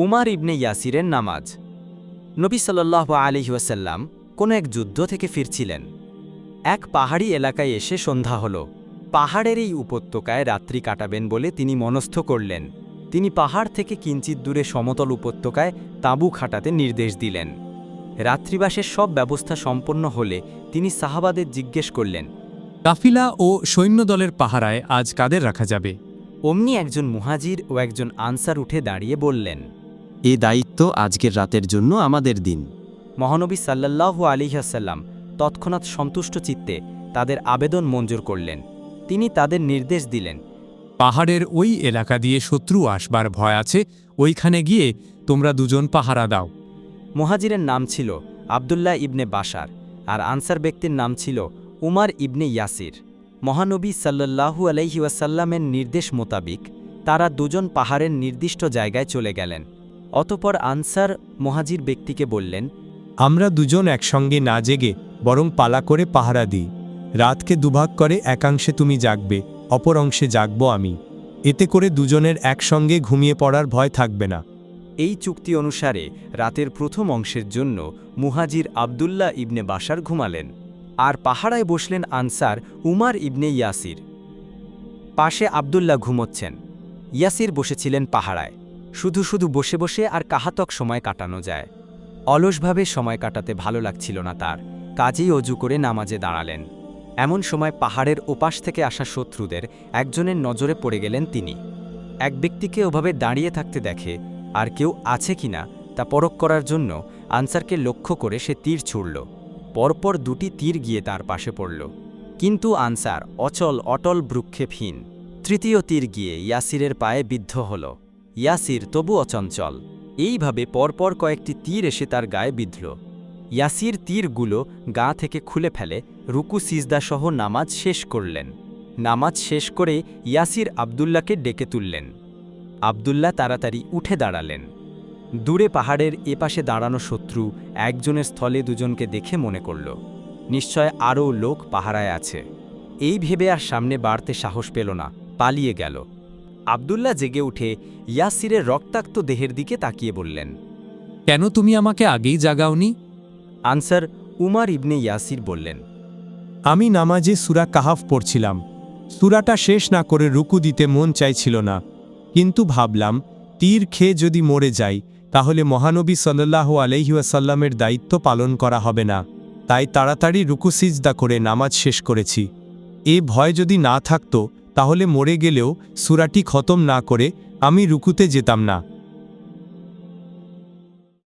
উমার ইবনে ইয়াসিরের নামাজ। নবী সাল্লাল্লাহু আলাইহি ওয়াসাল্লাম কোনো এক যুদ্ধ থেকে ফিরছিলেন। এক পাহাড়ি এলাকায় এসে সন্ধ্যা হল। পাহাড়ের এই উপত্যকায় রাত্রি কাটাবেন বলে তিনি মনস্থ করলেন। তিনি পাহাড় থেকে কিঞ্চিত দূরে সমতল উপত্যকায় তাঁবু খাটাতে নির্দেশ দিলেন। রাত্রিবাসের সব ব্যবস্থা সম্পন্ন হলে তিনি সাহাবাদের জিজ্ঞেস করলেন, কাফিলা ও সৈন্যদলের পাহারায় আজ কাদের রাখা যাবে? অমনি একজন মুহাজির ও একজন আনসার উঠে দাঁড়িয়ে বললেন, এ দায়িত্ব আজকের রাতের জন্য আমাদের দিন। মহানবী সাল্লাল্লাহু আলাইহি ওয়াসাল্লাম তৎক্ষণাৎ সন্তুষ্ট চিত্তে তাদের আবেদন মঞ্জুর করলেন। তিনি তাদের নির্দেশ দিলেন, পাহাড়ের ওই এলাকা দিয়ে শত্রু আসবার ভয় আছে, ওইখানে গিয়ে তোমরা দুজন পাহারা দাও। মুহাজিরের নাম ছিল আবদুল্লাহ ইবনে বাশার, আর আনসার ব্যক্তির নাম ছিল উমার ইবনে ইয়াসির। মহানবী সাল্লাল্লাহু আলাইহি ওয়াসাল্লামের নির্দেশ মোতাবিক তারা দুজন পাহাড়ের নির্দিষ্ট জায়গায় চলে গেলেন। অতপর আনসার মুহাজির ব্যক্তিকে বললেন, আমরা দুজন একসঙ্গে না জেগে বরং পালা করে পাহারা দিই। রাতকে দুভাগ করে একাংশে তুমি জাগবে, অপর অংশে জাগব আমি। এতে করে দুজনের একসঙ্গে ঘুমিয়ে পড়ার ভয় থাকবে না। এই চুক্তি অনুসারে রাতের প্রথম অংশের জন্য মুহাজির আবদুল্লাহ ইবনে বাশার ঘুমালেন, আর পাহারায় বসলেন আনসার উমার ইবনে ইয়াসির। পাশে আবদুল্লাহ ঘুমোচ্ছেন, ইয়াসির বসেছিলেন পাহারায়। শুধু শুধু বসে বসে আর কাহাতক সময় কাটানো যায়। অলসভাবে সময় কাটাতে ভালো লাগছিল না তার, কাজেই অজু করে নামাজে দাঁড়ালেন। এমন সময় পাহাড়ের ওপাশ থেকে আসা শত্রুদের একজনের নজরে পড়ে গেলেন তিনি। এক ব্যক্তিকে ওভাবে দাঁড়িয়ে থাকতে দেখে আর কেউ আছে কিনা তা পরখ করার জন্য আনসারকে লক্ষ্য করে সে তীর ছুড়ল। পরপর দুটি তীর গিয়ে তার পাশে পড়ল, কিন্তু আনসার অটল ভ্রুক্ষেপহীন। তৃতীয় তীর গিয়ে ইয়াসিরের পায়ে বিদ্ধ হল। ইয়াসির তবু অচঞ্চল। এইভাবে পরপর কয়েকটি তীর এসে তার গায়ে বিঁধল। ইয়াসির তীরগুলো গা থেকে খুলে ফেলে রুকু সিজদাসহ নামাজ শেষ করলেন। নামাজ শেষ করে ইয়াসির আবদুল্লাহকে ডেকে তুললেন। আবদুল্লাহ তাড়াতাড়ি উঠে দাঁড়ালেন। দূরে পাহাড়ের এপাশে দাঁড়ানো শত্রু একজনের স্থলে দুজনকে দেখে মনে করল, নিশ্চয় আরও লোক পাহারায় আছে। এই ভেবে আর সামনে বাড়তে সাহস পেল না, পালিয়ে গেল। আবদুল্লাহ জেগে উঠে ইয়াসিরের রক্তাক্ত দেহের দিকে তাকিয়ে বললেন, কেন তুমি আমাকে আগেই জাগাওনি? আনসার উমার ইবনে ইয়াসির বললেন, আমি নামাজে সূরা কাহাফ পড়ছিলাম। সূরাটা শেষ না করে রুকু দিতে মন চাইছিল না, কিন্তু ভাবলাম তীর খেয়ে যদি মরে যাই তাহলে মহানবী সাল্লাল্লাহু আলাইহি ওয়াসাল্লামের দায়িত্ব পালন করা হবে না। তাই তাড়াতাড়ি রুকু সিজদা করে নামাজ শেষ করেছি। এ ভয় যদি না থাকতো তাহলে মরে গেলেও সূরাটি খতম না করে আমি রুকুতে যেতাম না।